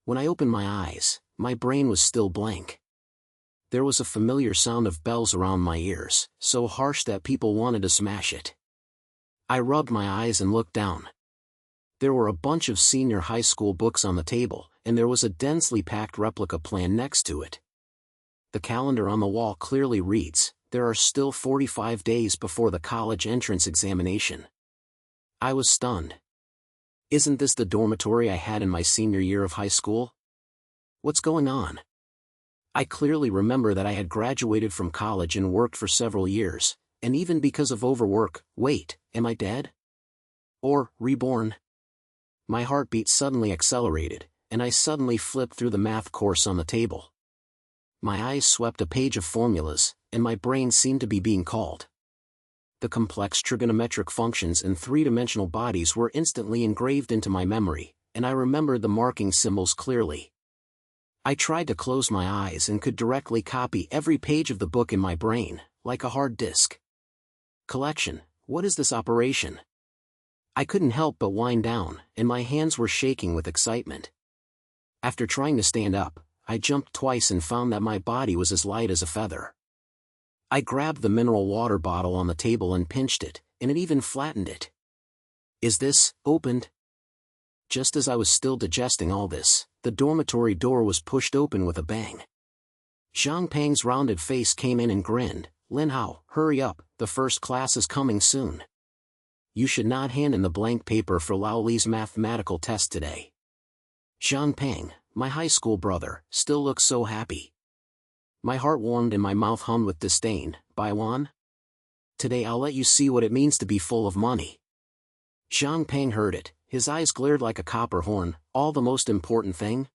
When I opened my eyes, my brain was still blank. There was a familiar sound of bells around my ears, so harsh that people wanted to smash it. I rubbed my eyes and looked down. There were a bunch of senior high school books on the table, and there was a densely packed replica plan next to it. The calendar on the wall clearly reads, "There are still 45 days before the college entrance examination." I was stunned. Isn't this the dormitory I had in my senior year of high school? What's going on? I clearly remember that I had graduated from college and worked for several years, and even because of overwork, wait, am I dead? Or, reborn? My heartbeat suddenly accelerated, and I suddenly flipped through the math course on the table. My eyes swept a page of formulas, and my brain seemed to be being called. The complex trigonometric functions and three-dimensional bodies were instantly engraved into my memory, and I remembered the marking symbols clearly. I tried to close my eyes and could directly copy every page of the book in my brain, like a hard disk. Collection, what is this operation? I couldn't help but wind down, and my hands were shaking with excitement. After trying to stand up, I jumped twice and found that my body was as light as a feather. I grabbed the mineral water bottle on the table and pinched it, and it even flattened it. Is this opened? Just as I was still digesting all this, the dormitory door was pushed open with a bang. Zhang Peng's rounded face came in and grinned. "Lin Hao, hurry up, the first class is coming soon. You should not hand in the blank paper for Lao Li's mathematical test today." Zhang Peng, my high school brother, still looks so happy. My heart warmed and my mouth hummed with disdain. "Baiwan? Today I'll let you see what it means to be full of money." Zhang Peng heard it, his eyes glared like a copper horn. "All the most important thing?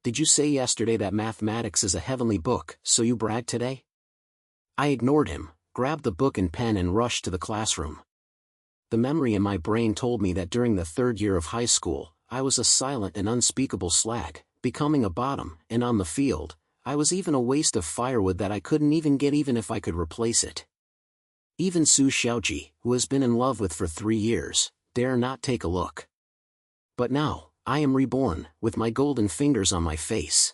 Did you say yesterday that mathematics is a heavenly book, so you brag today?" I ignored him, grabbed the book and pen and rushed to the classroom. The memory in my brain told me that during the third year of high school, I was a silent and unspeakable slag, becoming a bottom, and on the field, I was even a waste of firewood that I couldn't even get even if I could replace it. Even Su Xiaoji, who has been in love with for 3 years, dare not take a look. But now, I am reborn, with my golden fingers on my face.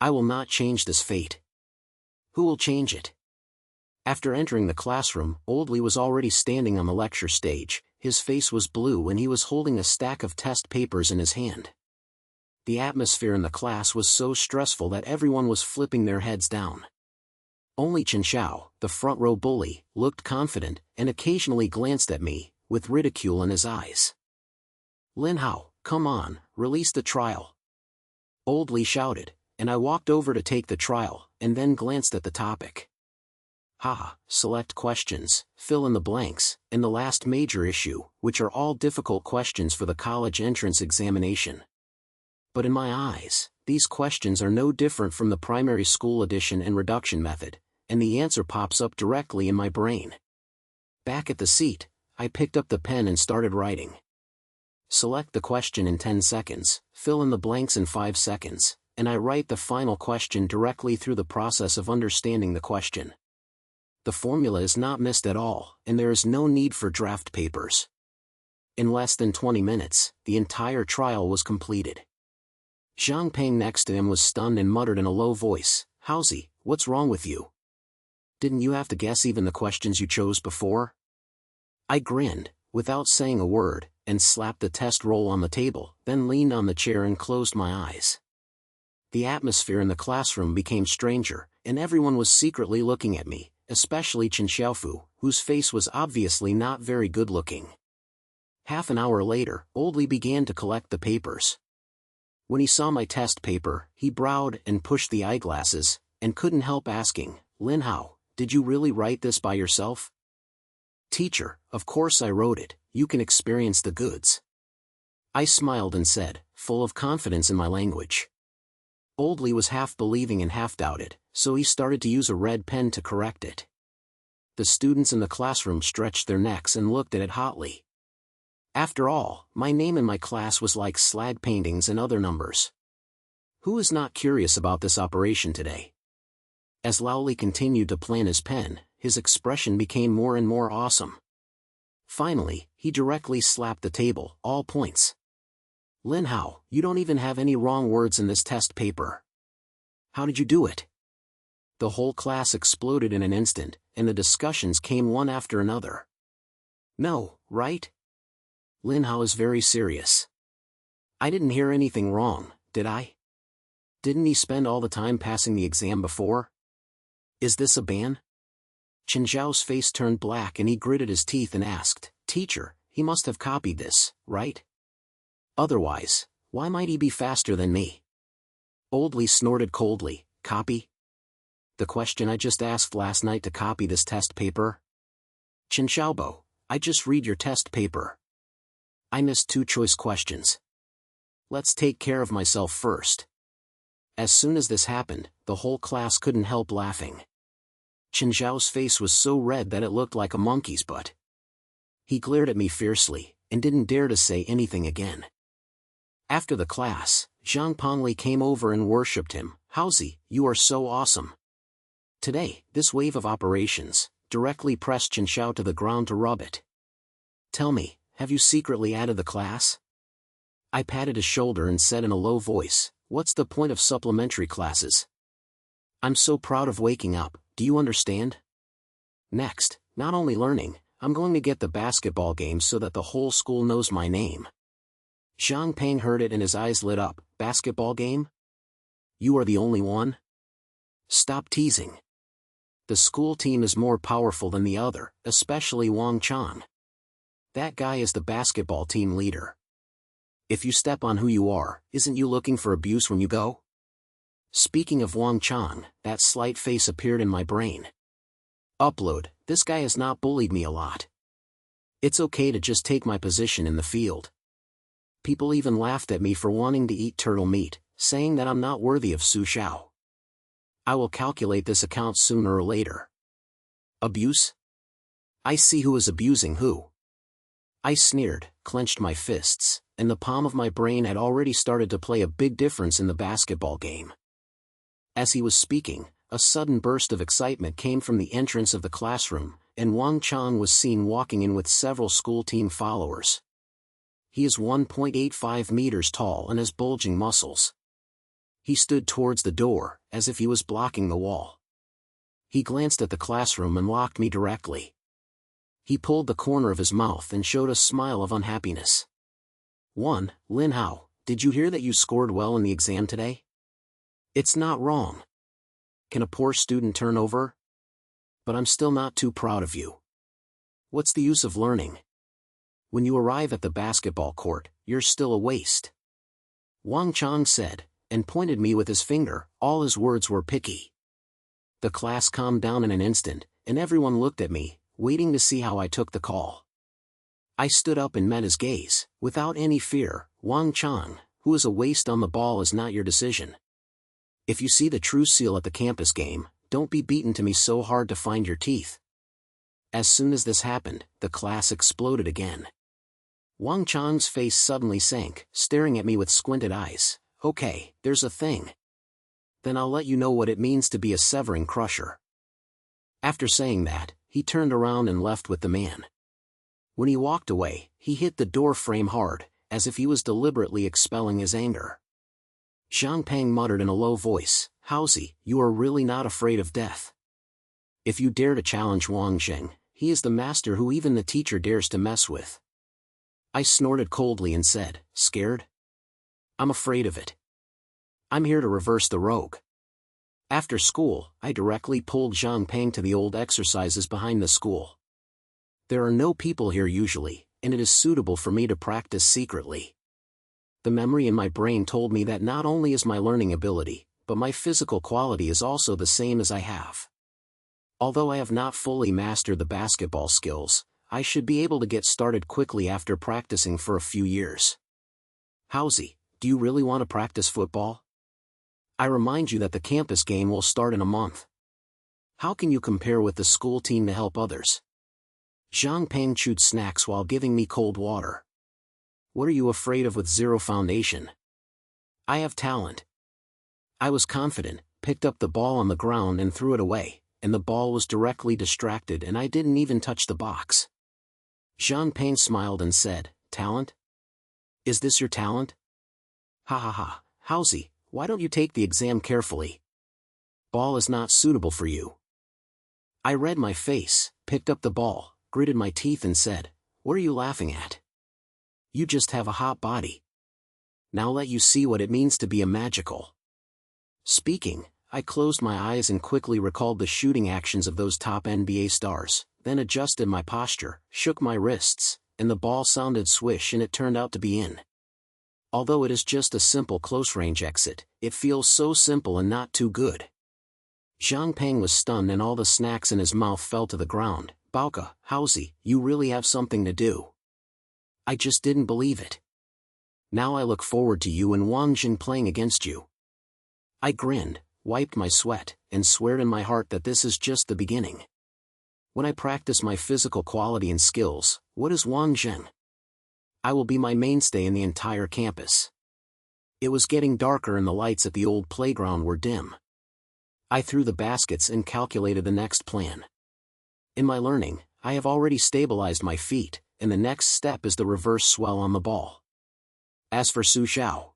I will not change this fate. Who will change it? After entering the classroom, Old Li was already standing on the lecture stage. His face was blue and he was holding a stack of test papers in his hand. The atmosphere in the class was so stressful that everyone was flipping their heads down. Only Chen Xiao, the front row bully, looked confident and occasionally glanced at me, with ridicule in his eyes. "Lin Hao, come on, release the trial." Old Li shouted, and I walked over to take the trial, and then glanced at the topic. Haha, select questions, fill in the blanks, and the last major issue, which are all difficult questions for the college entrance examination. But in my eyes, these questions are no different from the primary school addition and reduction method, and the answer pops up directly in my brain. Back at the seat, I picked up the pen and started writing. Select the question in 10 seconds, fill in the blanks in 5 seconds, and I write the final question directly through the process of understanding the question. The formula is not missed at all, and there is no need for draft papers. In less than 20 minutes, the entire trial was completed. Zhang Peng next to him was stunned and muttered in a low voice, "Haozi, what's wrong with you? Didn't you have to guess even the questions you chose before?" I grinned, without saying a word, and slapped the test roll on the table, then leaned on the chair and closed my eyes. The atmosphere in the classroom became stranger, and everyone was secretly looking at me, especially Chen Xiaofu, whose face was obviously not very good-looking. Half an hour later, Old Li began to collect the papers. When he saw my test paper, he bowed and pushed the eyeglasses, and couldn't help asking, "Lin Hao, did you really write this by yourself?" "Teacher, of course I wrote it, you can experience the goods." I smiled and said, full of confidence in my language. Old Li was half believing and half doubted, so he started to use a red pen to correct it. The students in the classroom stretched their necks and looked at it hotly. After all, my name in my class was like slag paintings and other numbers. Who is not curious about this operation today? As Lao Li continued to plan his pen, his expression became more and more awesome. Finally, he directly slapped the table, "All points." Lin Hao, you don't even have any wrong words in this test paper. How did you do it? The whole class exploded in an instant, and the discussions came one after another. No, right? Lin Hao is very serious. I didn't hear anything wrong, did I? Didn't he spend all the time passing the exam before? Is this a ban? Chen Zhao's face turned black and he gritted his teeth and asked, Teacher, he must have copied this, right? Otherwise, why might he be faster than me? Old Li snorted coldly, copy? The question I just asked last night to copy this test paper? Chen Xiaobo, I just read your test paper. I missed 2 choice questions. Let's take care of myself first. As soon as this happened, the whole class couldn't help laughing. Chen Zhao's face was so red that it looked like a monkey's butt. He glared at me fiercely, and didn't dare to say anything again. After the class, Zhang Pengli came over and worshipped him. Haozi, you are so awesome. Today, this wave of operations directly pressed Chen Xiao to the ground to rub it. Tell me, have you secretly added the class? I patted his shoulder and said in a low voice, what's the point of supplementary classes? I'm so proud of waking up, do you understand? Next, not only learning, I'm going to get the basketball game so that the whole school knows my name. Zhang Peng heard it and his eyes lit up. Basketball game? You are the only one? Stop teasing. The school team is more powerful than the other, especially Wang Chang. That guy is the basketball team leader. If you step on who you are, isn't you looking for abuse when you go? Speaking of Wang Chang, that slight face appeared in my brain. Upload, this guy has not bullied me a lot. It's okay to just take my position in the field. People even laughed at me for wanting to eat turtle meat, saying that I'm not worthy of Su Xiao. I will calculate this account sooner or later. Abuse? I see who is abusing who. I sneered, clenched my fists, and the palm of my brain had already started to play a big difference in the basketball game. As he was speaking, a sudden burst of excitement came from the entrance of the classroom, and Wang Chang was seen walking in with several school team followers. He is 1.85 meters tall and has bulging muscles. He stood towards the door, as if he was blocking the wall. He glanced at the classroom and locked me directly. He pulled the corner of his mouth and showed a smile of unhappiness. Lin Hao, did you hear that you scored well in the exam today? It's not wrong. Can a poor student turn over? But I'm still not too proud of you. What's the use of learning? When you arrive at the basketball court, you're still a waste. Wang Chang said, and pointed me with his finger. All his words were picky. The class calmed down in an instant, and everyone looked at me, waiting to see how I took the call. I stood up and met his gaze, without any fear. Wang Chang, who is a waste on the ball is not your decision. If you see the true seal at the campus game, don't be beaten to me so hard to find your teeth. As soon as this happened, the class exploded again. Wang Chang's face suddenly sank, staring at me with squinted eyes. Okay, there's a thing. Then I'll let you know what it means to be a severing crusher. After saying that, he turned around and left with the man. When he walked away, he hit the door frame hard, as if he was deliberately expelling his anger. Zhang Peng muttered in a low voice, Haozi, you are really not afraid of death. If you dare to challenge Wang Zheng, he is the master who even the teacher dares to mess with. I snorted coldly and said, scared? I'm afraid of it. I'm here to reverse the rogue. After school, I directly pulled Zhang Peng to the old exercises behind the school. There are no people here usually, and it is suitable for me to practice secretly. The memory in my brain told me that not only is my learning ability, but my physical quality is also the same as I have. Although I have not fully mastered the basketball skills, I should be able to get started quickly after practicing for a few years. Haozi, do you really want to practice football? I remind you that the campus game will start in a month. How can you compare with the school team to help others? Zhang Peng chewed snacks while giving me cold water. What are you afraid of with zero foundation? I have talent. I was confident, picked up the ball on the ground and threw it away, and the ball was directly distracted and I didn't even touch the box. Zhang Peng smiled and said, talent? Is this your talent? Ha ha ha, Hausi, why don't you take the exam carefully? Ball is not suitable for you. I read my face, picked up the ball, gritted my teeth and said, what are you laughing at? You just have a hot body. Now let you see what it means to be a magical. Speaking, I closed my eyes and quickly recalled the shooting actions of those top NBA stars, then adjusted my posture, shook my wrists, and the ball sounded swish and it turned out to be in. Although it is just a simple close-range exit, it feels so simple and not too good. Zhang Peng was stunned and all the snacks in his mouth fell to the ground. Bauka, Hausi, you really have something to do. I just didn't believe it. Now I look forward to you and Wang Jin playing against you. I grinned, wiped my sweat, and swore in my heart that this is just the beginning. When I practice my physical quality and skills, what is Wang Jin? I will be my mainstay in the entire campus. It was getting darker and the lights at the old playground were dim. I threw the baskets and calculated the next plan. In my learning, I have already stabilized my feet, and the next step is the reverse swell on the ball. As for Su Xiao,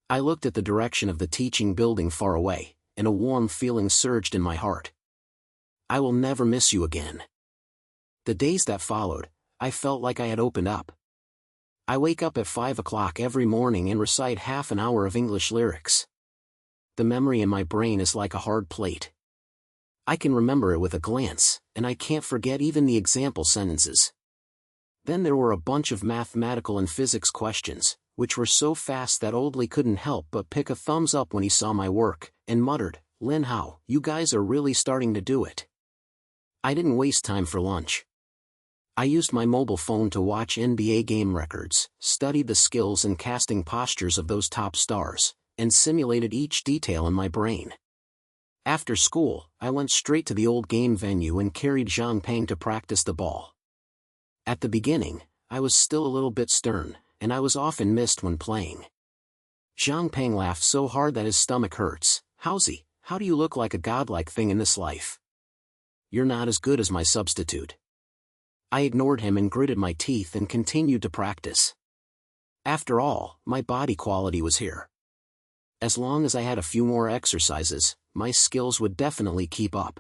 I looked at the direction of the teaching building far away, and a warm feeling surged in my heart. I will never miss you again. The days that followed, I felt like I had opened up. I wake up at 5 o'clock every morning and recite half an hour of English lyrics. The memory in my brain is like a hard plate. I can remember it with a glance, and I can't forget even the example sentences. Then there were a bunch of mathematical and physics questions, which were so fast that Oldley couldn't help but pick a thumbs up when he saw my work, and muttered, Lin Hao, you guys are really starting to do it. I didn't waste time for lunch. I used my mobile phone to watch NBA game records, studied the skills and casting postures of those top stars, and simulated each detail in my brain. After school, I went straight to the old game venue and carried Zhang Peng to practice the ball. At the beginning, I was still a little bit stern, and I was often missed when playing. Zhang Peng laughed so hard that his stomach hurts. Hausi, how do you look like a godlike thing in this life? You're not as good as my substitute. I ignored him and gritted my teeth and continued to practice. After all, my body quality was here. As long as I had a few more exercises, my skills would definitely keep up.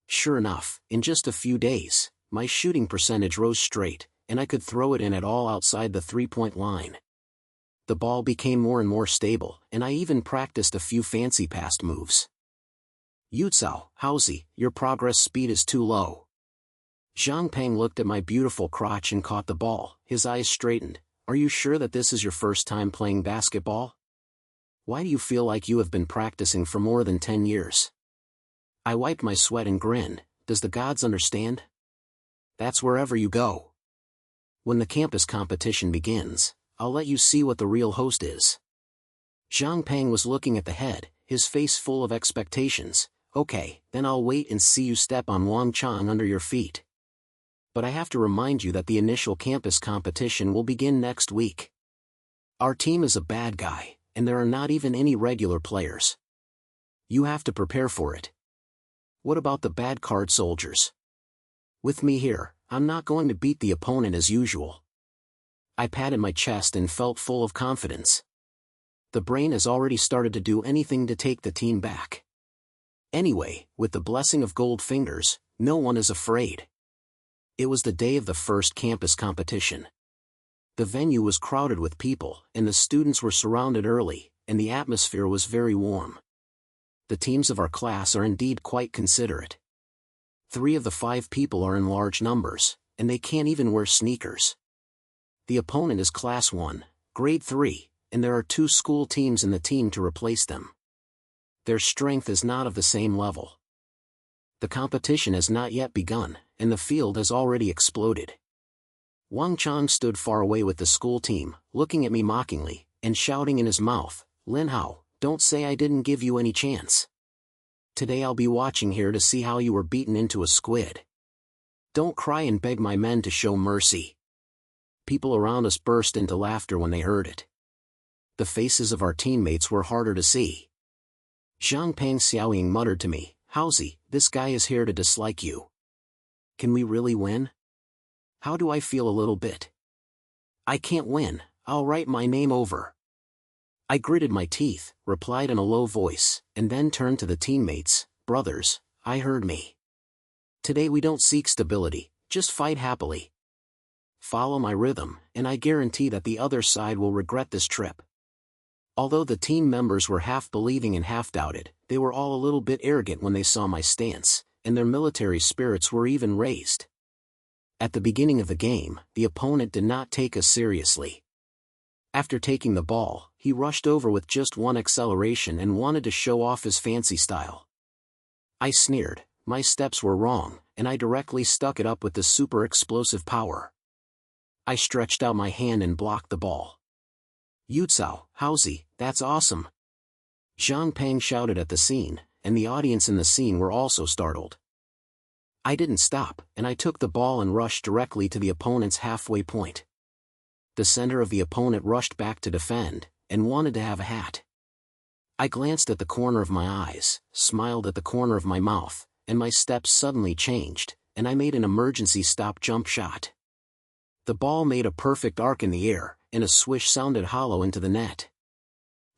Sure enough, in just a few days, my shooting percentage rose straight, and I could throw it in at all outside the three-point line. The ball became more and more stable, and I even practiced a few fancy pass moves. Yutsao, Hausi, your progress speed is too low. Zhang Peng looked at my beautiful crotch and caught the ball, his eyes straightened. Are you sure that this is your first time playing basketball? Why do you feel like you have been practicing for more than 10 years? I wiped my sweat and grinned. Does the gods understand? That's wherever you go. When the campus competition begins, I'll let you see what the real host is. Zhang Peng was looking at the head, his face full of expectations. Okay, then I'll wait and see you step on Wang Chang under your feet. But I have to remind you that the initial campus competition will begin next week. Our team is a bad guy, and there are not even any regular players. You have to prepare for it. What about the bad card soldiers? With me here, I'm not going to beat the opponent as usual. I patted my chest and felt full of confidence. The brain has already started to do anything to take the team back. Anyway, with the blessing of gold fingers, no one is afraid. It was the day of the first campus competition. The venue was crowded with people, and the students were surrounded early, and the atmosphere was very warm. The teams of our class are indeed quite considerate. 3 of the 5 people are in large numbers, and they can't even wear sneakers. The opponent is Class 1, Grade 3, and there are 2 school teams in the team to replace them. Their strength is not of the same level. The competition has not yet begun, and the field has already exploded. Wang Chang stood far away with the school team, looking at me mockingly, and shouting in his mouth, Lin Hao, don't say I didn't give you any chance. Today I'll be watching here to see how you were beaten into a squid. Don't cry and beg my men to show mercy. People around us burst into laughter when they heard it. The faces of our teammates were harder to see. Zhang Peng Xiaoying muttered to me, Hausi, this guy is here to dislike you. Can we really win? How do I feel a little bit? I can't win, I'll write my name over. I gritted my teeth, replied in a low voice, and then turned to the teammates. Brothers, I heard me. Today we don't seek stability, just fight happily. Follow my rhythm, and I guarantee that the other side will regret this trip. Although the team members were half believing and half doubted, they were all a little bit arrogant when they saw my stance, and their military spirits were even raised. At the beginning of the game, the opponent did not take us seriously. After taking the ball, he rushed over with just one acceleration and wanted to show off his fancy style. I sneered, my steps were wrong, and I directly stuck it up with the super explosive power. I stretched out my hand and blocked the ball. Yutsao, Haozi, that's awesome! Zhang Peng shouted at the scene, and the audience in the scene were also startled. I didn't stop, and I took the ball and rushed directly to the opponent's halfway point. The center of the opponent rushed back to defend, and wanted to have a hat. I glanced at the corner of my eyes, smiled at the corner of my mouth, and my steps suddenly changed, and I made an emergency stop-jump shot. The ball made a perfect arc in the air, and a swish sounded hollow into the net.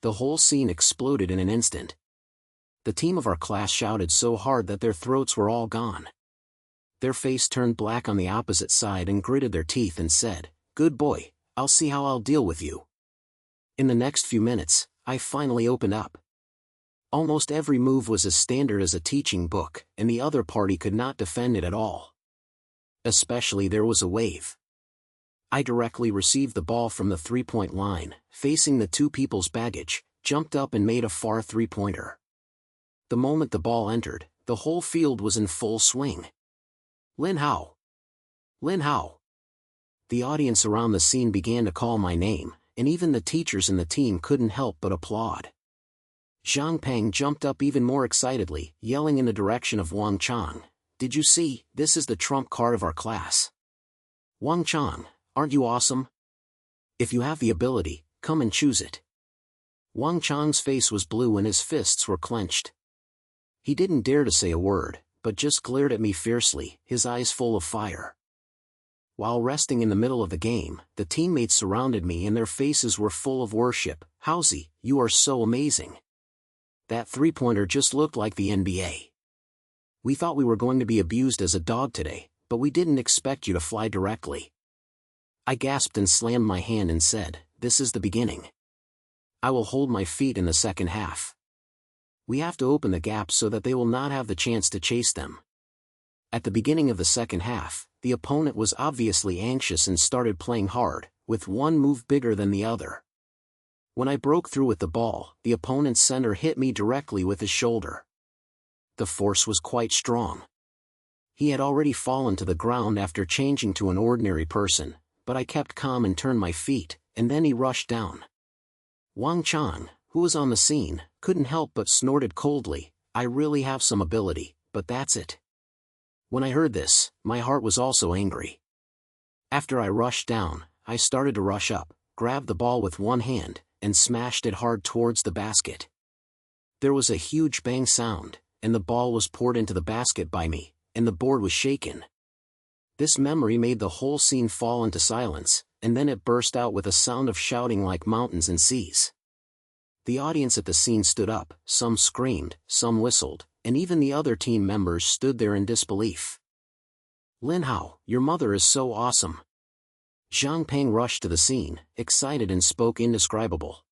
The whole scene exploded in an instant. The team of our class shouted so hard that their throats were all gone. Their face turned black on the opposite side and gritted their teeth and said, "Good boy, I'll see how I'll deal with you." In the next few minutes, I finally opened up. Almost every move was as standard as a teaching book, and the other party could not defend it at all. Especially there was a wave. I directly received the ball from the three-point line, facing the two people's baggage, jumped up and made a far three-pointer. The moment the ball entered, the whole field was in full swing. Lin Hao! Lin Hao! The audience around the scene began to call my name, and even the teachers in the team couldn't help but applaud. Zhang Peng jumped up even more excitedly, yelling in the direction of Wang Chang, "Did you see, this is the trump card of our class. Wang Chang, aren't you awesome? If you have the ability, come and choose it." Wang Chang's face was blue and his fists were clenched. He didn't dare to say a word, but just glared at me fiercely, his eyes full of fire. While resting in the middle of the game, the teammates surrounded me and their faces were full of worship. "Haozi, you are so amazing. That three-pointer just looked like the NBA. We thought we were going to be abused as a dog today, but we didn't expect you to fly directly." I gasped and slammed my hand and said, "This is the beginning. I will hold my feet in the second half. We have to open the gap so that they will not have the chance to chase them." At the beginning of the second half, the opponent was obviously anxious and started playing hard, with one move bigger than the other. When I broke through with the ball, the opponent's center hit me directly with his shoulder. The force was quite strong. He had already fallen to the ground after changing to an ordinary person, but I kept calm and turned my feet, and then he rushed down. Wang Chang, who was on the scene, couldn't help but snorted coldly, "I really have some ability, but that's it." When I heard this, my heart was also angry. After I rushed down, I started to rush up, grabbed the ball with one hand, and smashed it hard towards the basket. There was a huge bang sound, and the ball was poured into the basket by me, and the board was shaken. This memory made the whole scene fall into silence, and then it burst out with a sound of shouting like mountains and seas. The audience at the scene stood up, some screamed, some whistled, and even the other team members stood there in disbelief. "Lin Hao, your mother is so awesome." Zhang Peng rushed to the scene, excited and spoke indescribable.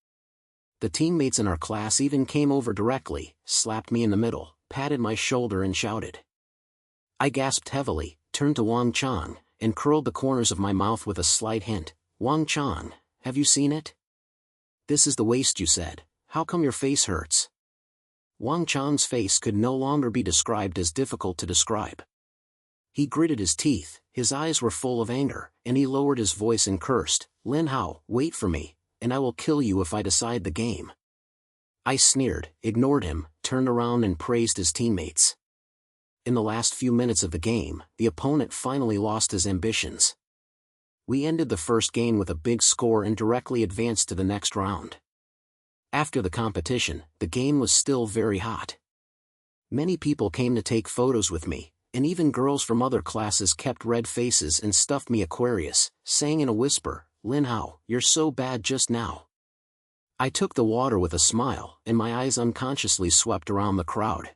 The teammates in our class even came over directly, slapped me in the middle, patted my shoulder and shouted. I gasped heavily, turned to Wang Chang, and curled the corners of my mouth with a slight hint. "Wang Chang, have you seen it? This is the waist you said. How come your face hurts?" Wang Chang's face could no longer be described as difficult to describe. He gritted his teeth, his eyes were full of anger, and he lowered his voice and cursed, "Lin Hao, wait for me, and I will kill you if I decide the game." I sneered, ignored him, turned around and praised his teammates. In the last few minutes of the game, the opponent finally lost his ambitions. We ended the first game with a big score and directly advanced to the next round. After the competition, the game was still very hot. Many people came to take photos with me, and even girls from other classes kept red faces and stuffed me Aquarius, saying in a whisper, "Lin Hao, you're so bad just now." I took the water with a smile, and my eyes unconsciously swept around the crowd.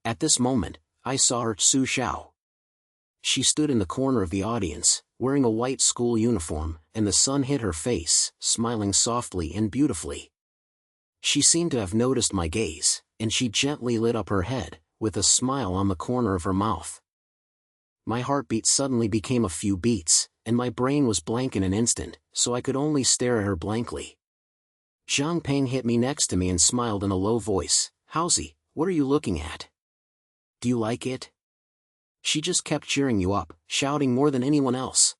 At this moment, I saw her, Su Xiao. She stood in the corner of the audience, wearing a white school uniform, and the sun hit her face, smiling softly and beautifully. She seemed to have noticed my gaze, and she gently lit up her head, with a smile on the corner of her mouth. My heartbeat suddenly became a few beats, and my brain was blank in an instant, so I could only stare at her blankly. Zhang Peng hit me next to me and smiled in a low voice. "Howsy, what are you looking at? Do you like it?" She just kept cheering you up, shouting more than anyone else.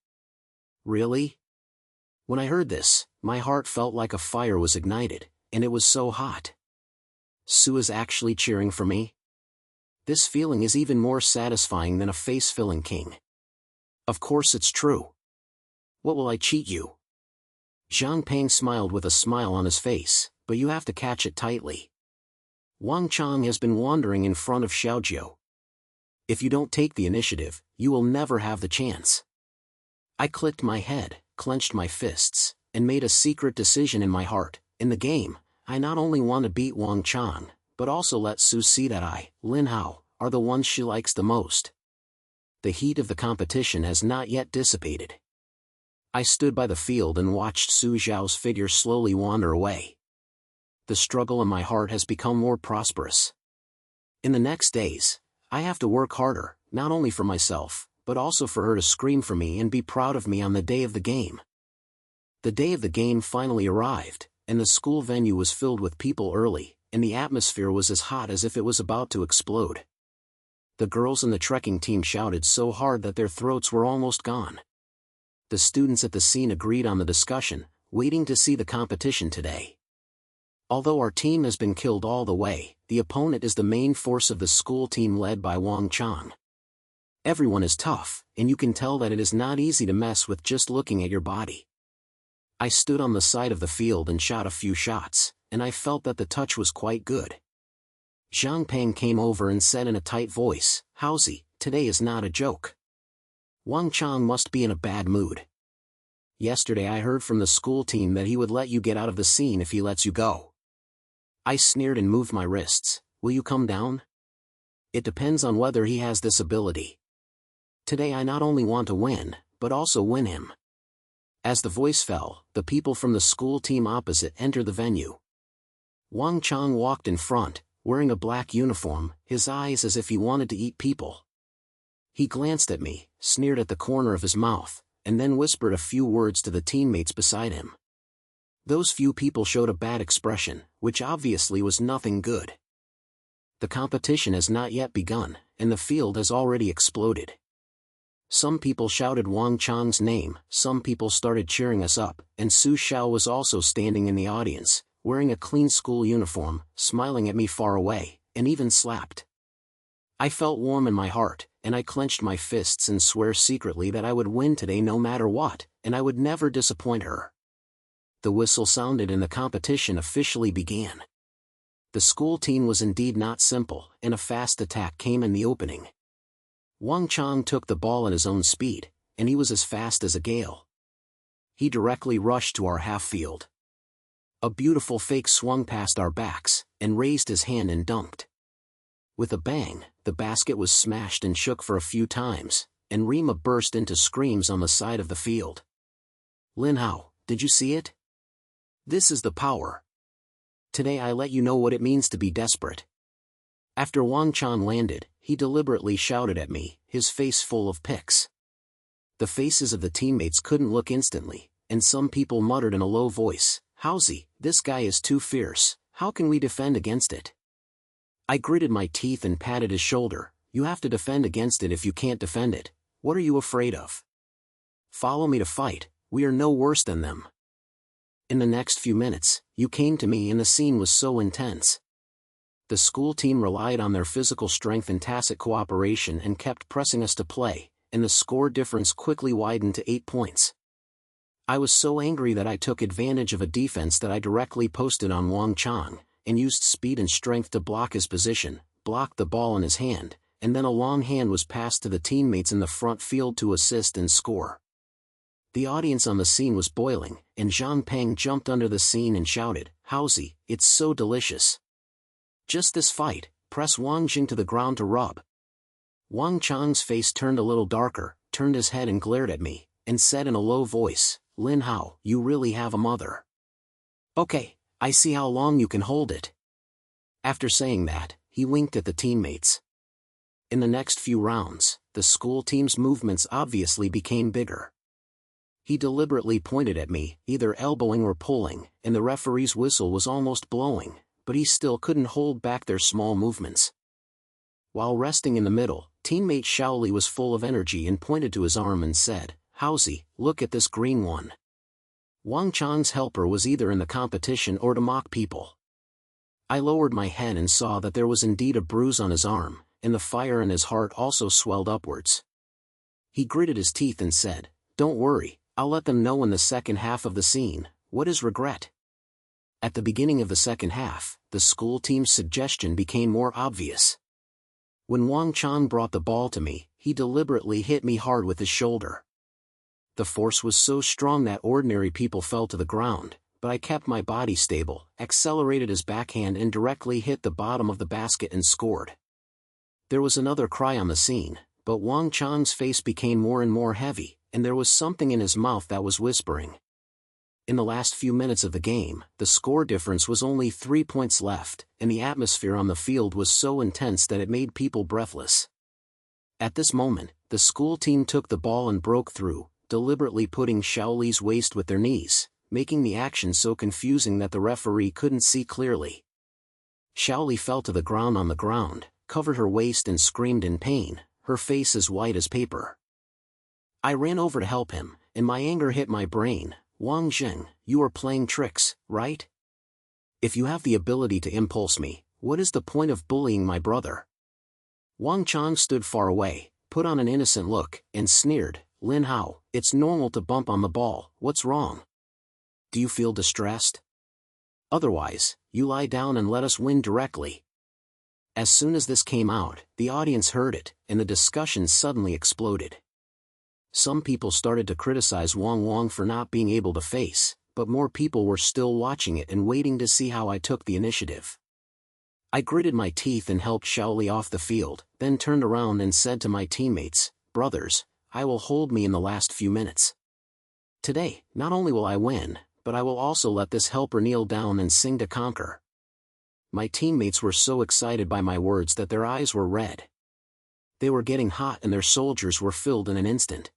Really? When I heard this, my heart felt like a fire was ignited, and it was so hot. Su is actually cheering for me? This feeling is even more satisfying than a face-filling king. Of course it's true. What will I cheat you? Zhang Peng smiled with a smile on his face, but you have to catch it tightly. Wang Chang has been wandering in front of Xiaojiu. If you don't take the initiative, you will never have the chance. I clicked my head, clenched my fists, and made a secret decision in my heart. In the game, I not only want to beat Wang Chang, but also let Su see that I, Lin Hao, are the ones she likes the most. The heat of the competition has not yet dissipated. I stood by the field and watched Su Xiao's figure slowly wander away. The struggle in my heart has become more prosperous. In the next days, I have to work harder, not only for myself, but also for her to scream for me and be proud of me on the day of the game. The day of the game finally arrived, and the school venue was filled with people early, and the atmosphere was as hot as if it was about to explode. The girls in the trekking team shouted so hard that their throats were almost gone. The students at the scene agreed on the discussion, waiting to see the competition today. Although our team has been killed all the way, the opponent is the main force of the school team led by Wang Chang. Everyone is tough, and you can tell that it is not easy to mess with just looking at your body. I stood on the side of the field and shot a few shots, and I felt that the touch was quite good. Zhang Peng came over and said in a tight voice, "Howsy, today is not a joke. Wang Chang must be in a bad mood. Yesterday I heard from the school team that he would let you get out of the scene if he lets you go." I sneered and moved my wrists. "Will you come down? It depends on whether he has this ability. Today I not only want to win, but also win him." As the voice fell, the people from the school team opposite entered the venue. Wang Chang walked in front, wearing a black uniform, his eyes as if he wanted to eat people. He glanced at me, sneered at the corner of his mouth, and then whispered a few words to the teammates beside him. Those few people showed a bad expression, which obviously was nothing good. The competition has not yet begun, and the field has already exploded. Some people shouted Wang Chang's name, some people started cheering us up, and Su Xiao was also standing in the audience, wearing a clean school uniform, smiling at me far away, and even slapped. I felt warm in my heart, and I clenched my fists and swore secretly that I would win today no matter what, and I would never disappoint her. The whistle sounded and the competition officially began. The school team was indeed not simple, and a fast attack came in the opening. Wang Chang took the ball at his own speed, and he was as fast as a gale. He directly rushed to our half-field. A beautiful fake swung past our backs, and raised his hand and dunked. With a bang, the basket was smashed and shook for a few times, and Rima burst into screams on the side of the field. "Lin Hao, did you see it? This is the power. Today I let you know what it means to be desperate." After Wang Chang landed, he deliberately shouted at me, his face full of pics. The faces of the teammates couldn't look instantly, and some people muttered in a low voice, "Howsy, this guy is too fierce, how can we defend against it?" I gritted my teeth and patted his shoulder. "You have to defend against it if you can't defend it. What are you afraid of? Follow me to fight, we are no worse than them." In the next few minutes, you came to me and the scene was so intense. The school team relied on their physical strength and tacit cooperation and kept pressing us to play, and the score difference quickly widened to 8 points. I was so angry that I took advantage of a defense that I directly posted on Wang Chang, and used speed and strength to block his position, blocked the ball in his hand, and then a long hand was passed to the teammates in the front field to assist and score. The audience on the scene was boiling, and Zhang Peng jumped under the scene and shouted, "Haozi, it's so delicious. Just this fight, press Wang Jing to the ground to rub." Wang Chang's face turned a little darker, turned his head and glared at me, and said in a low voice, "Lin Hao, you really have a mother. Okay, I see how long you can hold it." After saying that, he winked at the teammates. In the next few rounds, the school team's movements obviously became bigger. He deliberately pointed at me, either elbowing or pulling, and the referee's whistle was almost blowing, but he still couldn't hold back their small movements. While resting in the middle, teammate Shaoli was full of energy and pointed to his arm and said, "Haozi, look at this green one." Wang Chang's helper was either in the competition or to mock people. I lowered my head and saw that there was indeed a bruise on his arm, and the fire in his heart also swelled upwards. He gritted his teeth and said, "Don't worry, I'll let them know in the second half of the scene, what is regret." At the beginning of the second half, the school team's suggestion became more obvious. When Wang Chang brought the ball to me, he deliberately hit me hard with his shoulder. The force was so strong that ordinary people fell to the ground, but I kept my body stable, accelerated his backhand and directly hit the bottom of the basket and scored. There was another cry on the scene, but Wang Chang's face became more and more heavy, and there was something in his mouth that was whispering. In the last few minutes of the game, the score difference was only 3 points left, and the atmosphere on the field was so intense that it made people breathless. At this moment, the school team took the ball and broke through, deliberately putting Shaoli's waist with their knees, making the action so confusing that the referee couldn't see clearly. Shaoli fell to the ground, covered her waist and screamed in pain, her face as white as paper. I ran over to help him, and my anger hit my brain. "Wang Jing, you are playing tricks, right? If you have the ability to impulse me, what is the point of bullying my brother?" Wang Chang stood far away, put on an innocent look, and sneered, "Lin Hao, it's normal to bump on the ball, what's wrong? Do you feel distressed? Otherwise, you lie down and let us win directly." As soon as this came out, the audience heard it, and the discussion suddenly exploded. Some people started to criticize Wang for not being able to face, but more people were still watching it and waiting to see how I took the initiative. I gritted my teeth and helped Shaoli off the field, then turned around and said to my teammates, "Brothers, I will hold me in the last few minutes. Today, not only will I win, but I will also let this helper kneel down and sing to conquer." My teammates were so excited by my words that their eyes were red. They were getting hot and their soldiers were filled in an instant.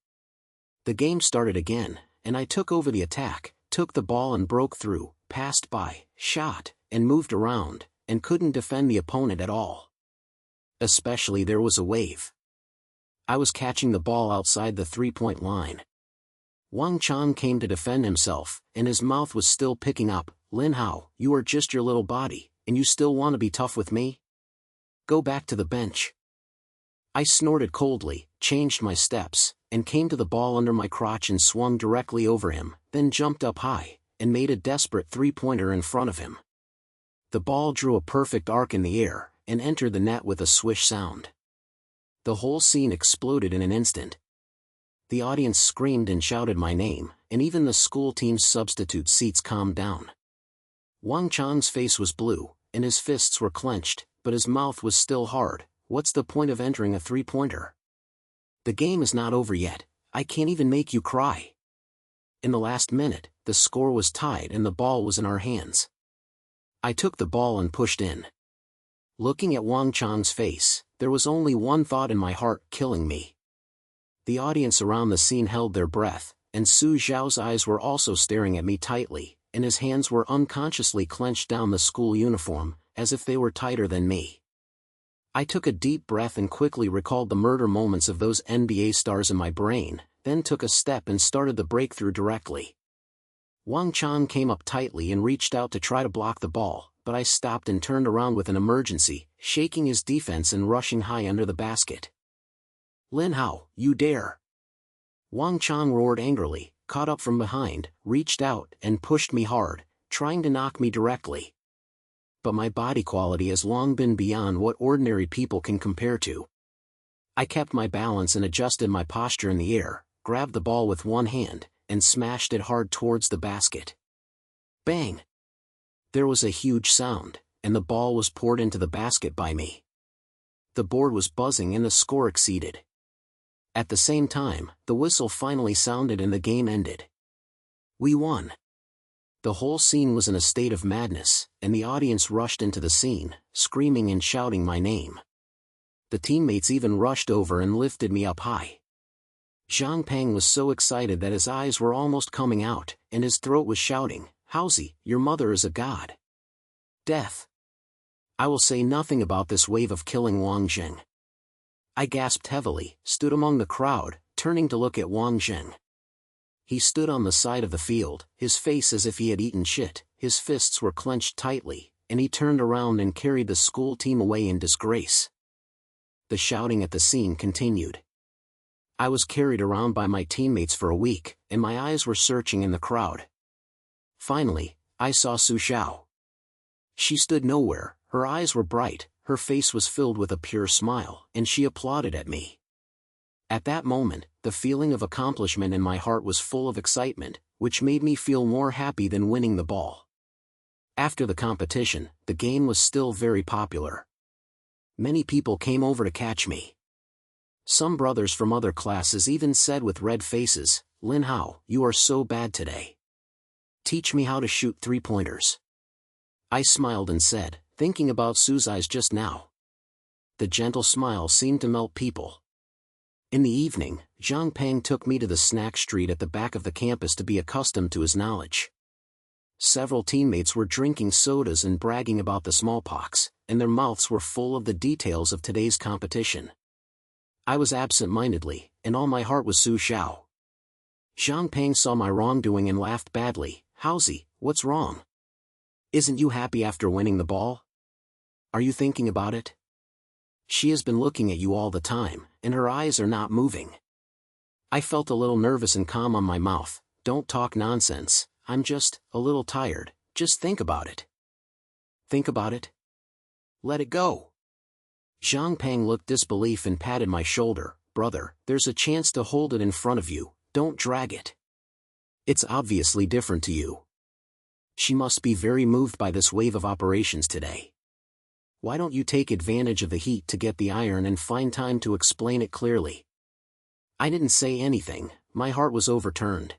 The game started again, and I took over the attack, took the ball and broke through, passed by, shot, and moved around, and couldn't defend the opponent at all. Especially there was a wave. I was catching the ball outside the three-point line. Wang Chang came to defend himself, and his mouth was still picking up, "Lin Hao, you are just your little body, and you still want to be tough with me? Go back to the bench." I snorted coldly, changed my steps, and came to the ball under my crotch and swung directly over him, then jumped up high, and made a desperate three-pointer in front of him. The ball drew a perfect arc in the air, and entered the net with a swish sound. The whole scene exploded in an instant. The audience screamed and shouted my name, and even the school team's substitute seats calmed down. Wang Chang's face was blue, and his fists were clenched, but his mouth was still hard. "What's the point of entering a three-pointer? The game is not over yet, I can't even make you cry." In the last minute, the score was tied and the ball was in our hands. I took the ball and pushed in. Looking at Wang Chang's face, there was only one thought in my heart, killing me. The audience around the scene held their breath, and Su Zhao's eyes were also staring at me tightly, and his hands were unconsciously clenched down the school uniform, as if they were tighter than me. I took a deep breath and quickly recalled the murder moments of those NBA stars in my brain, then took a step and started the breakthrough directly. Wang Chang came up tightly and reached out to try to block the ball, but I stopped and turned around with an emergency, shaking his defense and rushing high under the basket. "Lin Hao, you dare!" Wang Chang roared angrily, caught up from behind, reached out and pushed me hard, trying to knock me directly. But my body quality has long been beyond what ordinary people can compare to. I kept my balance and adjusted my posture in the air, grabbed the ball with one hand, and smashed it hard towards the basket. Bang! There was a huge sound, and the ball was poured into the basket by me. The board was buzzing and the score exceeded. At the same time, the whistle finally sounded and the game ended. We won. The whole scene was in a state of madness, and the audience rushed into the scene, screaming and shouting my name. The teammates even rushed over and lifted me up high. Zhang Peng was so excited that his eyes were almost coming out, and his throat was shouting, "Haozi, your mother is a god." Death. I will say nothing about this wave of killing Wang Zheng. I gasped heavily, stood among the crowd, turning to look at Wang Zheng. He stood on the side of the field, his face as if he had eaten shit, his fists were clenched tightly, and he turned around and carried the school team away in disgrace. The shouting at the scene continued. I was carried around by my teammates for a week, and my eyes were searching in the crowd. Finally, I saw Su Xiao. She stood nowhere, her eyes were bright, her face was filled with a pure smile, and she applauded at me. At that moment, the feeling of accomplishment in my heart was full of excitement, which made me feel more happy than winning the ball. After the competition, the game was still very popular. Many people came over to catch me. Some brothers from other classes even said with red faces, "Lin Hao, you are so bad today. Teach me how to shoot three-pointers." I smiled and said, thinking about Su's eyes just now. The gentle smile seemed to melt people. In the evening, Zhang Peng took me to the snack street at the back of the campus to be accustomed to his knowledge. Several teammates were drinking sodas and bragging about the smallpox, and their mouths were full of the details of today's competition. I was absent-mindedly, and all my heart was Su Xiao. Zhang Peng saw my wrongdoing and laughed badly. "Haozi, what's wrong? Isn't you happy after winning the ball? Are you thinking about it? She has been looking at you all the time, and her eyes are not moving." I felt a little nervous and calm on my mouth. "Don't talk nonsense, I'm just a little tired, just think about it." "Think about it? Let it go." Zhang Peng looked disbelief and patted my shoulder. "Brother, there's a chance to hold it in front of you, don't drag it. It's obviously different to you. She must be very moved by this wave of operations today. Why don't you take advantage of the heat to get the iron and find time to explain it clearly?" I didn't say anything, my heart was overturned.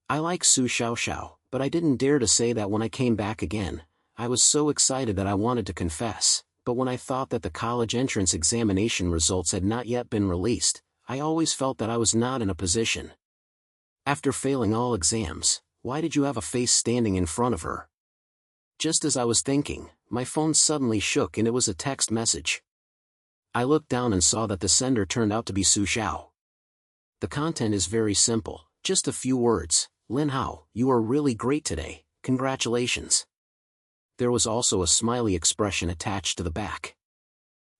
I like Su Xiao, but I didn't dare to say that when I came back again. I was so excited that I wanted to confess, but when I thought that the college entrance examination results had not yet been released, I always felt that I was not in a position. After failing all exams, why did you have a face standing in front of her? Just as I was thinking, my phone suddenly shook and it was a text message. I looked down and saw that the sender turned out to be Su Xiao. The content is very simple, just a few words. "Lin Hao, you are really great today, congratulations." There was also a smiley expression attached to the back.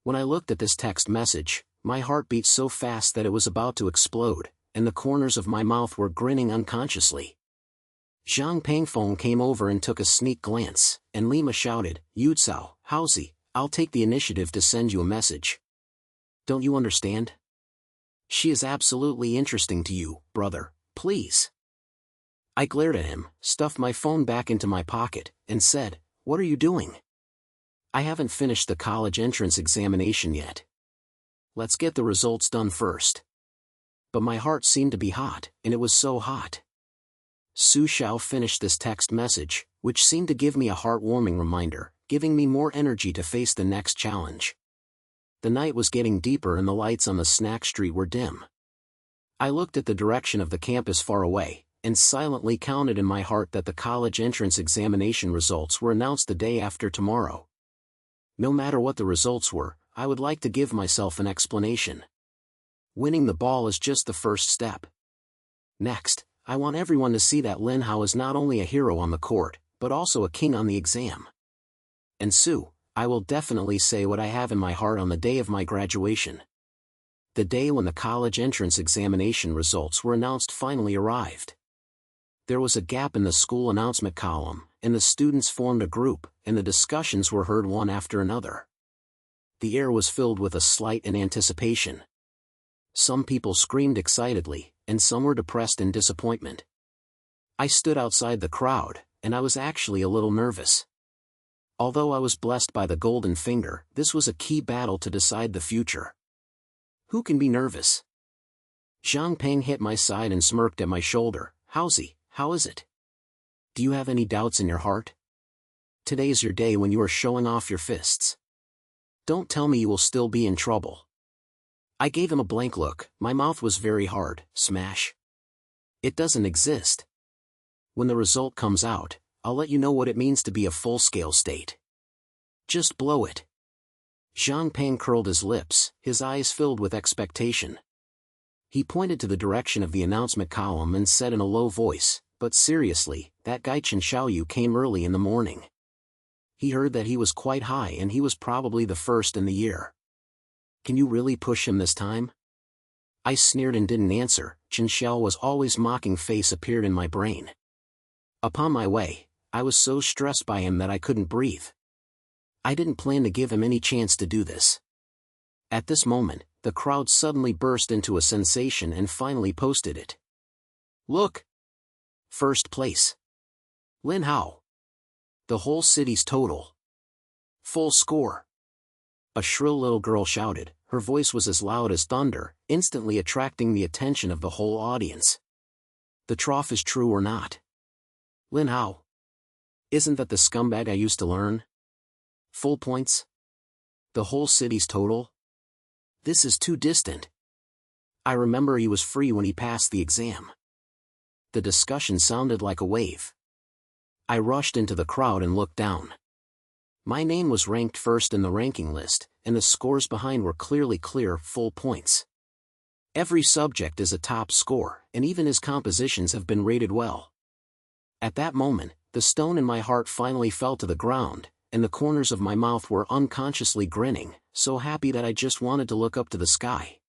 When I looked at this text message, my heart beat so fast that it was about to explode, and the corners of my mouth were grinning unconsciously. Zhang Pengfeng came over and took a sneak glance, and Lima shouted, "Yucao, Haozi, I'll take the initiative to send you a message. Don't you understand? She is absolutely interesting to you, brother, please." I glared at him, stuffed my phone back into my pocket, and said, "What are you doing? I haven't finished the college entrance examination yet. Let's get the results done first." But my heart seemed to be hot, and it was so hot. Su Xiao finished this text message, which seemed to give me a heartwarming reminder, giving me more energy to face the next challenge. The night was getting deeper and the lights on the snack street were dim. I looked at the direction of the campus far away, and silently counted in my heart that the college entrance examination results were announced the day after tomorrow. No matter what the results were, I would like to give myself an explanation. Winning the ball is just the first step. Next, I want everyone to see that Lin Hao is not only a hero on the court, but also a king on the exam. And Su, I will definitely say what I have in my heart on the day of my graduation. The day when the college entrance examination results were announced finally arrived. There was a gap in the school announcement column, and the students formed a group, and the discussions were heard one after another. The air was filled with a slight in anticipation. Some people screamed excitedly, and some were depressed in disappointment. I stood outside the crowd, and I was actually a little nervous. Although I was blessed by the golden finger, this was a key battle to decide the future. Who can be nervous? Zhang Peng hit my side and smirked at my shoulder. Howsy, how is it? Do you have any doubts in your heart? Today is your day when you are showing off your fists. Don't tell me you will still be in trouble. I gave him a blank look. My mouth was very hard. Smash. It doesn't exist. When the result comes out, I'll let you know what it means to be a full-scale state. Just blow it. Zhang Peng curled his lips, his eyes filled with expectation. He pointed to the direction of the announcement column and said in a low voice, "But seriously, that guy Chen Xiaoyu came early in the morning. He heard that he was quite high and he was probably the first in the year. Can you really push him this time?" I sneered and didn't answer. Chen Xiao was always mocking face appeared in my brain. Upon my way, I was so stressed by him that I couldn't breathe. I didn't plan to give him any chance to do this. At this moment, the crowd suddenly burst into a sensation and finally posted it. Look! First place. Lin Hao. The whole city's total. Full score. A shrill little girl shouted. Her voice was as loud as thunder, instantly attracting the attention of the whole audience. The trough is true or not? Lin Hao. Isn't that the scumbag I used to learn? Full points? The whole city's total? This is too distant. I remember he was free when he passed the exam. The discussion sounded like a wave. I rushed into the crowd and looked down. My name was ranked first in the ranking list, and the scores behind were clearly clear, full points. Every subject is a top score, and even his compositions have been rated well. At that moment, the stone in my heart finally fell to the ground, and the corners of my mouth were unconsciously grinning, so happy that I just wanted to look up to the sky.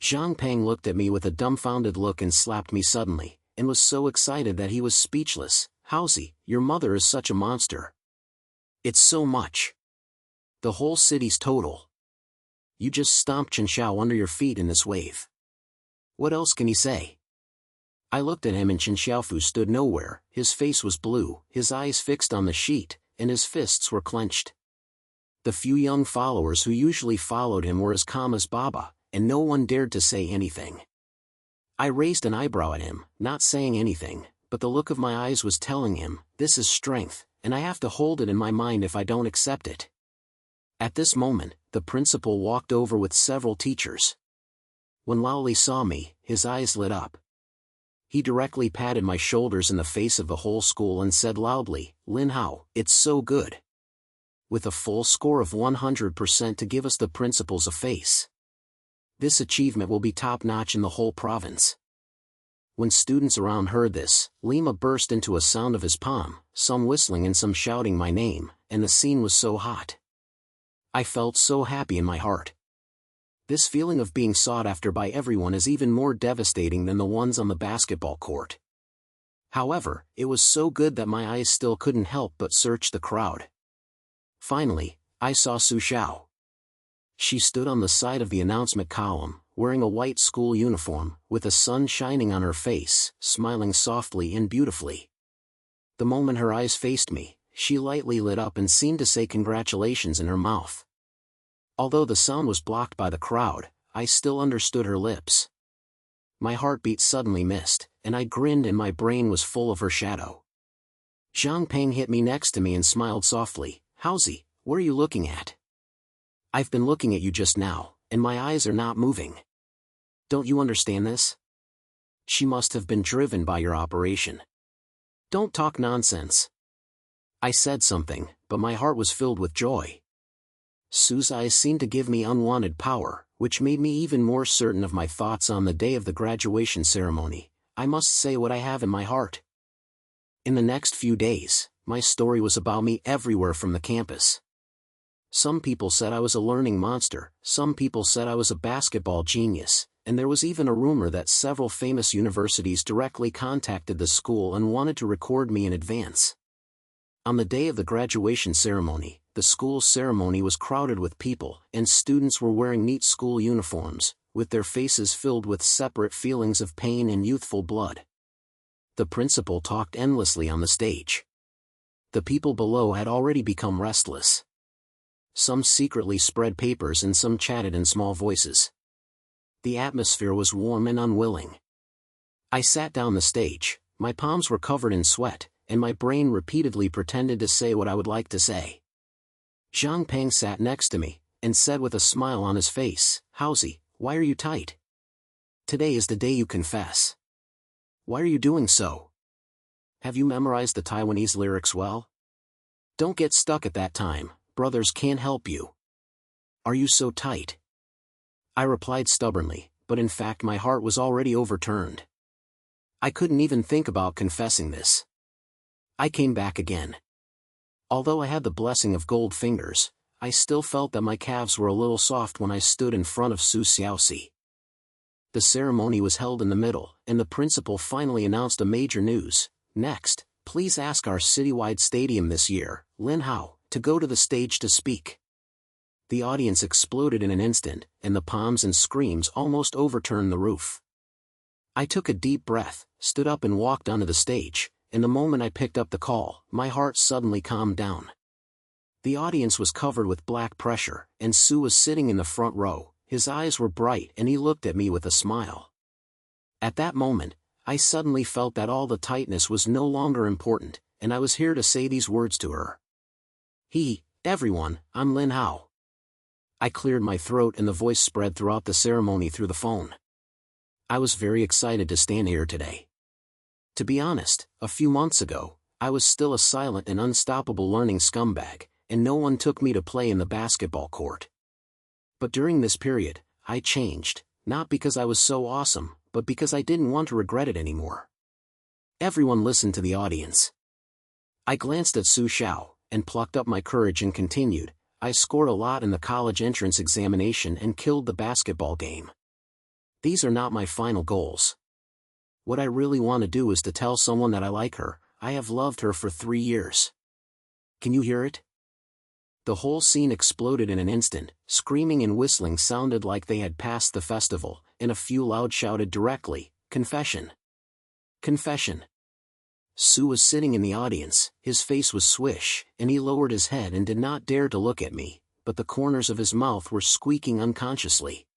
Zhang Peng looked at me with a dumbfounded look and slapped me suddenly, and was so excited that he was speechless. Howsy, your mother is such a monster. It's so much. The whole city's total. You just stomped Chen Xiao under your feet in this wave. What else can he say? I looked at him and Chen Xiaofu stood nowhere. His face was blue, his eyes fixed on the sheet, and his fists were clenched. The few young followers who usually followed him were as calm as Baba, and no one dared to say anything. I raised an eyebrow at him, not saying anything, but the look of my eyes was telling him, this is strength, and I have to hold it in my mind if I don't accept it. At this moment, the principal walked over with several teachers. When Laoli saw me, his eyes lit up. He directly patted my shoulders in the face of the whole school and said loudly, Lin Hao, it's so good. With a full score of 100% to give us the principals a face. This achievement will be top-notch in the whole province. When students around heard this, Lima burst into a sound of his palm, some whistling and some shouting my name, and the scene was so hot. I felt so happy in my heart. This feeling of being sought after by everyone is even more devastating than the ones on the basketball court. However, it was so good that my eyes still couldn't help but search the crowd. Finally, I saw Su Xiao. She stood on the side of the announcement column, wearing a white school uniform, with the sun shining on her face, smiling softly and beautifully. The moment her eyes faced me, she lightly lit up and seemed to say congratulations in her mouth. Although the sound was blocked by the crowd, I still understood her lips. My heartbeat suddenly missed, and I grinned and my brain was full of her shadow. Zhang Peng hit me next to me and smiled softly. Howsy, what are you looking at? I've been looking at you just now, and my eyes are not moving. Don't you understand this? She must have been driven by your operation. Don't talk nonsense. I said something, but my heart was filled with joy. Su's eyes seemed to give me unwanted power, which made me even more certain of my thoughts on the day of the graduation ceremony. I must say what I have in my heart. In the next few days, my story was about me everywhere from the campus. Some people said I was a learning monster, some people said I was a basketball genius, and there was even a rumor that several famous universities directly contacted the school and wanted to record me in advance. On the day of the graduation ceremony, the school's ceremony was crowded with people, and students were wearing neat school uniforms, with their faces filled with separate feelings of pain and youthful blood. The principal talked endlessly on the stage. The people below had already become restless. Some secretly spread papers and some chatted in small voices. The atmosphere was warm and unwilling. I sat down the stage, my palms were covered in sweat, and my brain repeatedly pretended to say what I would like to say. Zhang Peng sat next to me, and said with a smile on his face, "Haozi, why are you tight? Today is the day you confess. Why are you doing so? Have you memorized the Taiwanese lyrics well? Don't get stuck at that time, brothers can't help you. Are you so tight?" I replied stubbornly, but in fact my heart was already overturned. I couldn't even think about confessing this. I came back again. Although I had the blessing of gold fingers, I still felt that my calves were a little soft when I stood in front of Su Xiaoxi. The ceremony was held in the middle, and the principal finally announced a major news. "Next, please ask our citywide stadium this year, Lin Hao, to go to the stage to speak." The audience exploded in an instant, and the palms and screams almost overturned the roof. I took a deep breath, stood up and walked onto the stage, and the moment I picked up the call, my heart suddenly calmed down. The audience was covered with black pressure, and Su was sitting in the front row. His eyes were bright and he looked at me with a smile. At that moment, I suddenly felt that all the tightness was no longer important, and I was here to say these words to her. Everyone, I'm Lin Hao." I cleared my throat and the voice spread throughout the ceremony through the phone. I was very excited to stand here today. To be honest, a few months ago, I was still a silent and unstoppable learning scumbag, and no one took me to play in the basketball court. But during this period, I changed, not because I was so awesome, but because I didn't want to regret it anymore. Everyone listened to the audience. I glanced at Su Xiao, and plucked up my courage and continued, "I scored a lot in the college entrance examination and killed the basketball game. These are not my final goals. What I really want to do is to tell someone that I like her. I have loved her for 3 years. Can you hear it?" The whole scene exploded in an instant. Screaming and whistling sounded like they had passed the festival, and a few loud shouted directly, "Confession! Confession!" Su was sitting in the audience, his face was swish, and he lowered his head and did not dare to look at me, but the corners of his mouth were squeaking unconsciously.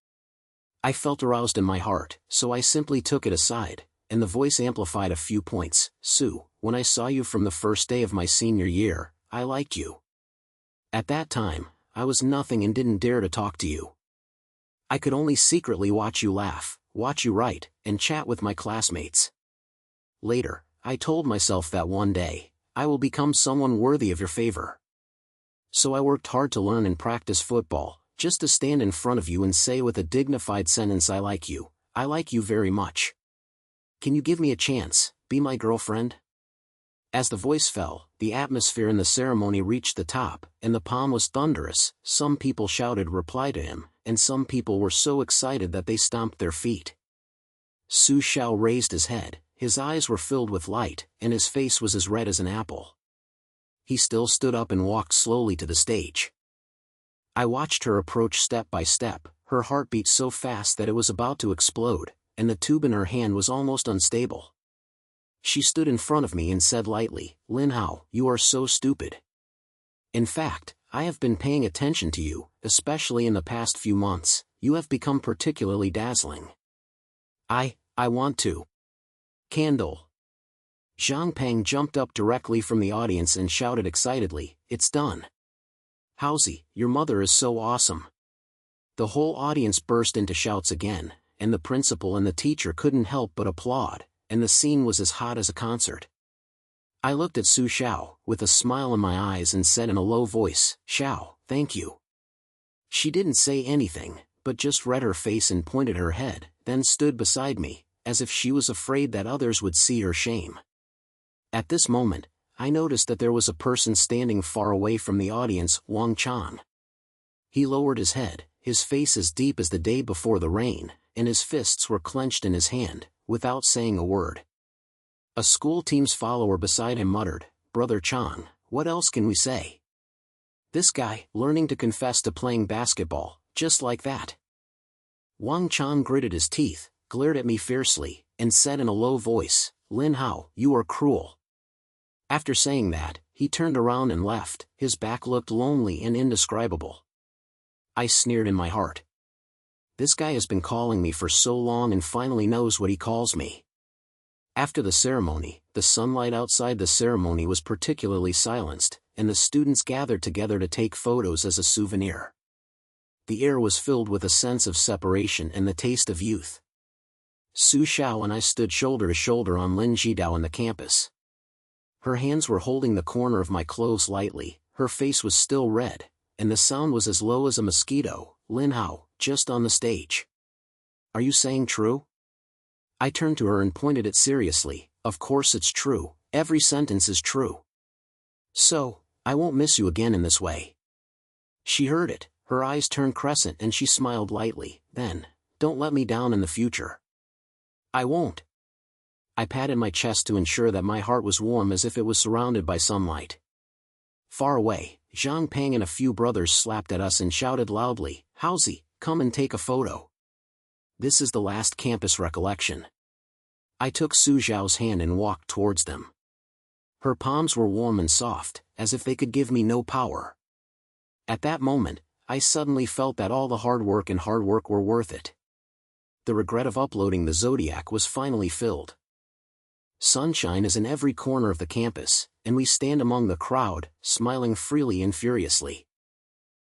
I felt aroused in my heart, so I simply took it aside, and the voice amplified a few points. "Su, when I saw you from the first day of my senior year, I liked you. At that time, I was nothing and didn't dare to talk to you. I could only secretly watch you laugh, watch you write, and chat with my classmates. Later, I told myself that one day, I will become someone worthy of your favor. So I worked hard to learn and practice football, just to stand in front of you and say with a dignified sentence, I like you very much. Can you give me a chance, be my girlfriend?" As the voice fell, the atmosphere in the ceremony reached the top, and the palm was thunderous. Some people shouted reply to him, and some people were so excited that they stomped their feet. Su Xiao raised his head, his eyes were filled with light, and his face was as red as an apple. He still stood up and walked slowly to the stage. I watched her approach step by step, her heart beat so fast that it was about to explode, and the tube in her hand was almost unstable. She stood in front of me and said lightly, "Lin Hao, you are so stupid. In fact, I have been paying attention to you, especially in the past few months. You have become particularly dazzling. I want to." Candle. Zhang Peng jumped up directly from the audience and shouted excitedly, "It's done. Haozi, your mother is so awesome." The whole audience burst into shouts again, and the principal and the teacher couldn't help but applaud, and the scene was as hot as a concert. I looked at Su Xiao, with a smile in my eyes and said in a low voice, "Xiao, thank you." She didn't say anything, but just read her face and pointed her head, then stood beside me, as if she was afraid that others would see her shame. At this moment, I noticed that there was a person standing far away from the audience, Wang Chan. He lowered his head, his face as deep as the day before the rain, and his fists were clenched in his hand, without saying a word. A school team's follower beside him muttered, "Brother Chan, what else can we say? This guy, learning to confess to playing basketball, just like that. Wang Chan gritted his teeth, glared at me fiercely, and said in a low voice, Lin Hao, you are cruel. After saying that, he turned around and left. His back looked lonely and indescribable. I sneered in my heart. This guy has been calling me for so long and finally knows what he calls me. After the ceremony, the sunlight outside the ceremony was particularly silenced, and the students gathered together to take photos as a souvenir. The air was filled with a sense of separation and the taste of youth. Su Xiao and I stood shoulder to shoulder on Lin Jidao in the campus. Her hands were holding the corner of my clothes lightly, her face was still red, and the sound was as low as a mosquito. Lin Hao, just on the stage. Are you saying true? I turned to her and pointed it seriously. Of course it's true, every sentence is true. So, I won't miss you again in this way. She heard it, her eyes turned crescent and she smiled lightly. Then, don't let me down in the future. I won't. I patted my chest to ensure that my heart was warm as if it was surrounded by sunlight. Far away, Zhang Pang and a few brothers slapped at us and shouted loudly, Haozi, come and take a photo. This is the last campus recollection. I took Su Zhao's hand and walked towards them. Her palms were warm and soft, as if they could give me no power. At that moment, I suddenly felt that all the hard work were worth it. The regret of uploading the Zodiac was finally filled. Sunshine is in every corner of the campus, and we stand among the crowd, smiling freely and furiously.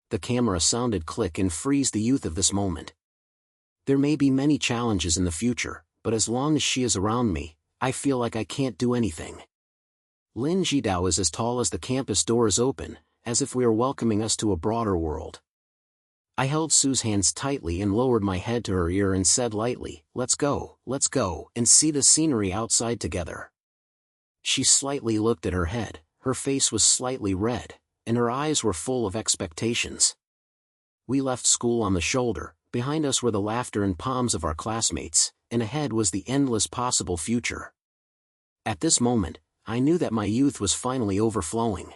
The camera sounded click and freeze the youth of this moment. There may be many challenges in the future, but as long as she is around me, I feel like I can't do anything. Lin Jidao is as tall as the campus door is open, as if we are welcoming us to a broader world. I held Su's hands tightly and lowered my head to her ear and said lightly, let's go, and see the scenery outside together. She slightly looked at her head, her face was slightly red, and her eyes were full of expectations. We left school on the shoulder, behind us were the laughter and palms of our classmates, and ahead was the endless possible future. At this moment, I knew that my youth was finally overflowing.